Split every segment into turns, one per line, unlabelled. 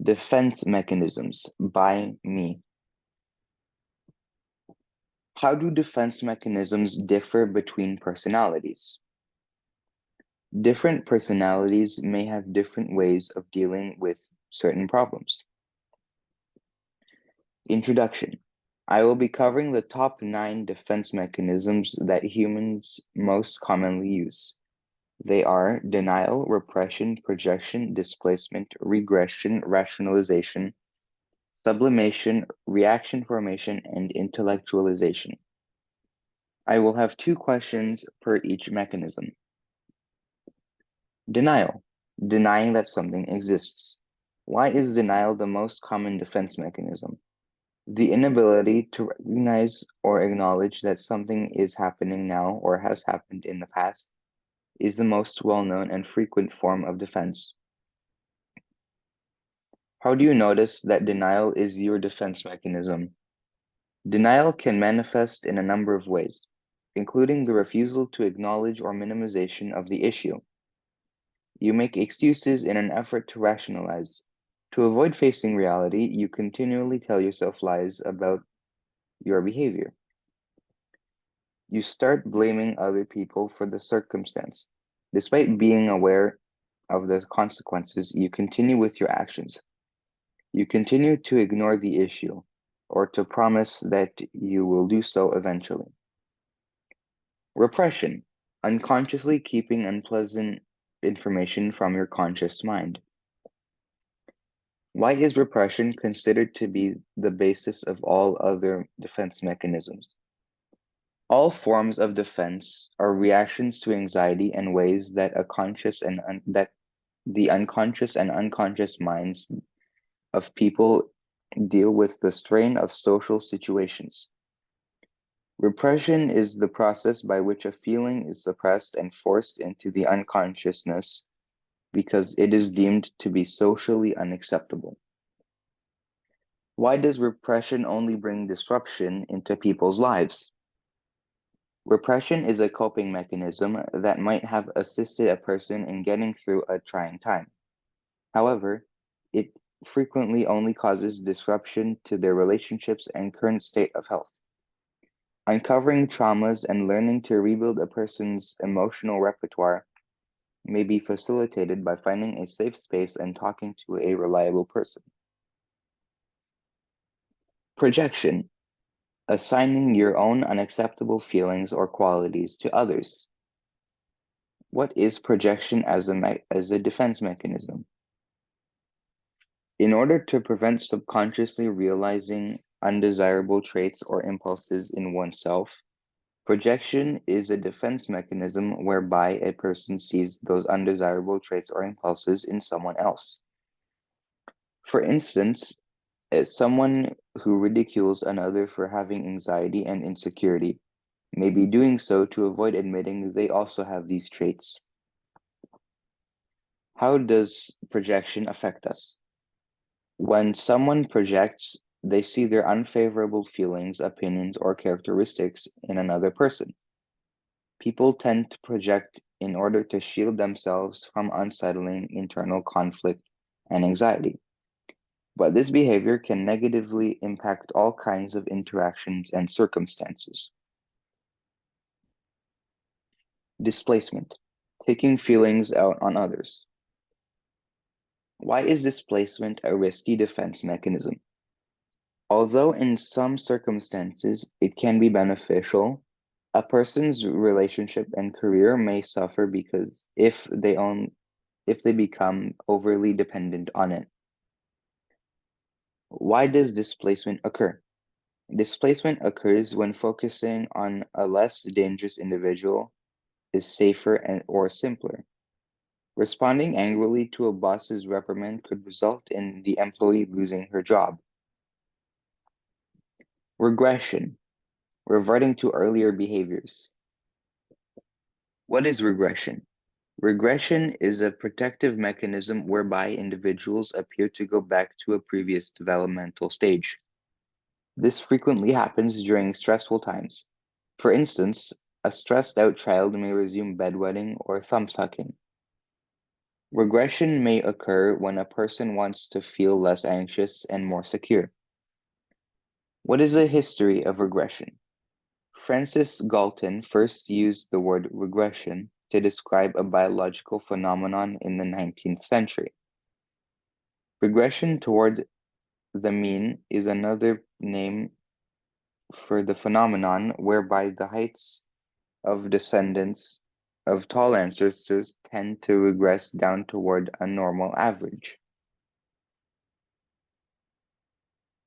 Defense mechanisms by me. How do defense mechanisms differ between personalities? Different personalities may have different ways of dealing with certain problems. Introduction. I will be covering the top 9 defense mechanisms that humans most commonly use. They are denial, repression, projection, displacement, regression, rationalization, sublimation, reaction formation, and intellectualization. I will have 2 questions per each mechanism. Denial, denying that something exists. Why is denial the most common defense mechanism? The inability to recognize or acknowledge that something is happening now or has happened in the past is the most well-known and frequent form of defense. How do you notice that denial is your defense mechanism? Denial can manifest in a number of ways, including the refusal to acknowledge or minimization of the issue. You make excuses in an effort to rationalize. To avoid facing reality, you continually tell yourself lies about your behavior. You start blaming other people for the circumstance. Despite being aware of the consequences, you continue with your actions. You continue to ignore the issue or to promise that you will do so eventually. Repression, unconsciously keeping unpleasant information from your conscious mind. Why is repression considered to be the basis of all other defense mechanisms? All forms of defense are reactions to anxiety and ways that the unconscious and unconscious minds of people deal with the strain of social situations. Repression is the process by which a feeling is suppressed and forced into the unconsciousness because it is deemed to be socially unacceptable. Why does repression only bring disruption into people's lives? Repression is a coping mechanism that might have assisted a person in getting through a trying time. However, it frequently only causes disruption to their relationships and current state of health. Uncovering traumas and learning to rebuild a person's emotional repertoire may be facilitated by finding a safe space and talking to a reliable person. Projection, assigning your own unacceptable feelings or qualities to others. What is projection as a defense mechanism? In order to prevent subconsciously realizing undesirable traits or impulses in oneself, projection is a defense mechanism whereby a person sees those undesirable traits or impulses in someone else. For instance, someone who ridicules another for having anxiety and insecurity may be doing so to avoid admitting they also have these traits. How does projection affect us? When someone projects, they see their unfavorable feelings, opinions, or characteristics in another person. People tend to project in order to shield themselves from unsettling internal conflict and anxiety. But this behavior can negatively impact all kinds of interactions and circumstances. Displacement, taking feelings out on others. Why is displacement a risky defense mechanism? Although in some circumstances it can be beneficial, a person's relationship and career may suffer because if they become overly dependent on it. Why does displacement occur? Displacement occurs when focusing on a less dangerous individual is safer or simpler. Responding angrily to a boss's reprimand could result in the employee losing her job. Regression, reverting to earlier behaviors. What is regression? Regression is a protective mechanism whereby individuals appear to go back to a previous developmental stage. This frequently happens during stressful times. For instance, a stressed out child may resume bedwetting or thumb sucking. Regression may occur when a person wants to feel less anxious and more secure. What is the history of regression? Francis Galton first used the word regression to describe a biological phenomenon in the 19th century. Regression toward the mean is another name for the phenomenon whereby the heights of descendants of tall ancestors tend to regress down toward a normal average.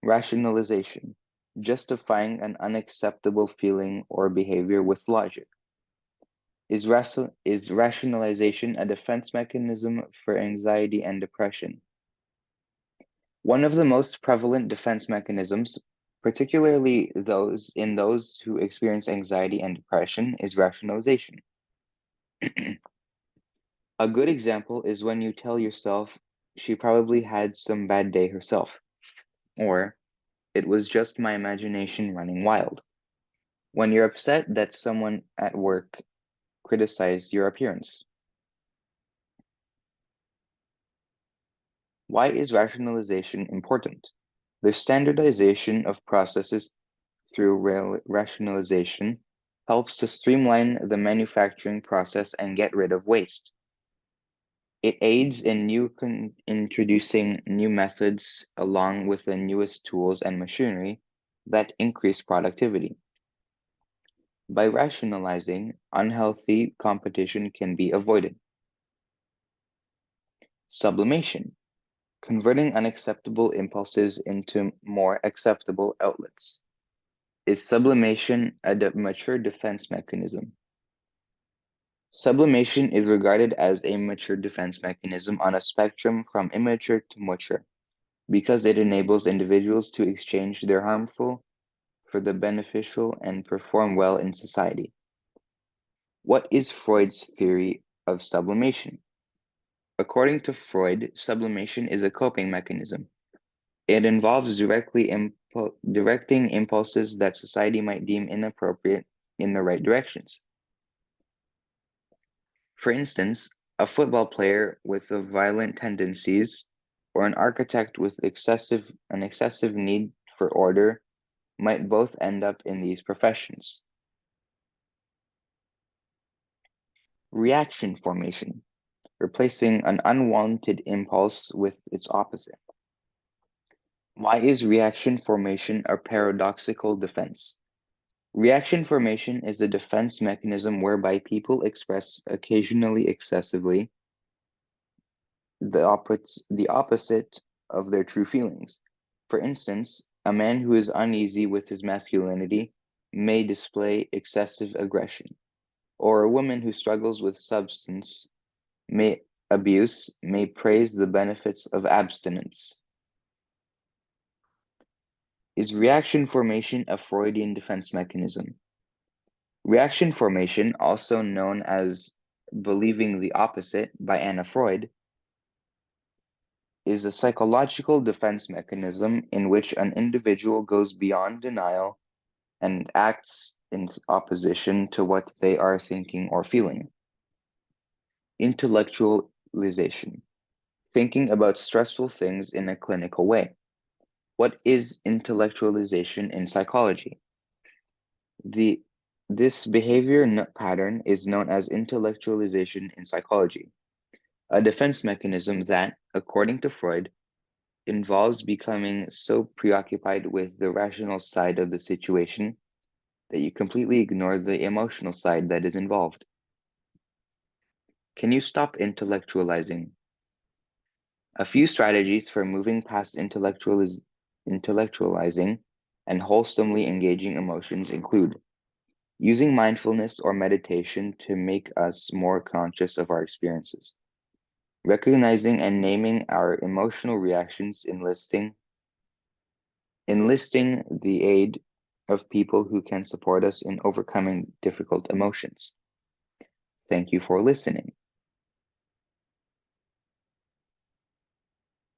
Rationalization, justifying an unacceptable feeling or behavior with logic. Is rationalization a defense mechanism for anxiety and depression? One of the most prevalent defense mechanisms, particularly those who experience anxiety and depression, is rationalization. A good example is when you tell yourself she probably had some bad day herself, or it was just my imagination running wild. When you're upset that someone at work criticized your appearance. Why is rationalization important? The standardization of processes through rationalization helps to streamline the manufacturing process and get rid of waste. It aids in introducing new methods along with the newest tools and machinery that increase productivity. By rationalizing, unhealthy competition can be avoided. Sublimation, converting unacceptable impulses into more acceptable outlets. Is sublimation a mature defense mechanism? Sublimation is regarded as a mature defense mechanism on a spectrum from immature to mature because it enables individuals to exchange their harmful for the beneficial and perform well in society. What is Freud's theory of sublimation? According to Freud, sublimation is a coping mechanism. It involves directing impulses that society might deem inappropriate in the right directions. For instance, a football player with violent tendencies or an architect with an excessive need for order might both end up in these professions. Reaction formation, replacing an unwanted impulse with its opposite. Why is reaction formation a paradoxical defense? Reaction formation is a defense mechanism whereby people express occasionally excessively the opposite of their true feelings. For instance, a man who is uneasy with his masculinity may display excessive aggression, or a woman who struggles with substance abuse may praise the benefits of abstinence. Is reaction formation a Freudian defense mechanism? Reaction formation, also known as believing the opposite by Anna Freud, is a psychological defense mechanism in which an individual goes beyond denial and acts in opposition to what they are thinking or feeling. Intellectualization, thinking about stressful things in a clinical way. What is intellectualization in psychology? This behavior pattern is known as intellectualization in psychology, a defense mechanism that, according to Freud, involves becoming so preoccupied with the rational side of the situation that you completely ignore the emotional side that is involved. Can you stop intellectualizing? A few strategies for moving past intellectualizing and wholesomely engaging emotions include using mindfulness or meditation to make us more conscious of our experiences, recognizing and naming our emotional reactions, enlisting the aid of people who can support us in overcoming difficult emotions. Thank you for listening.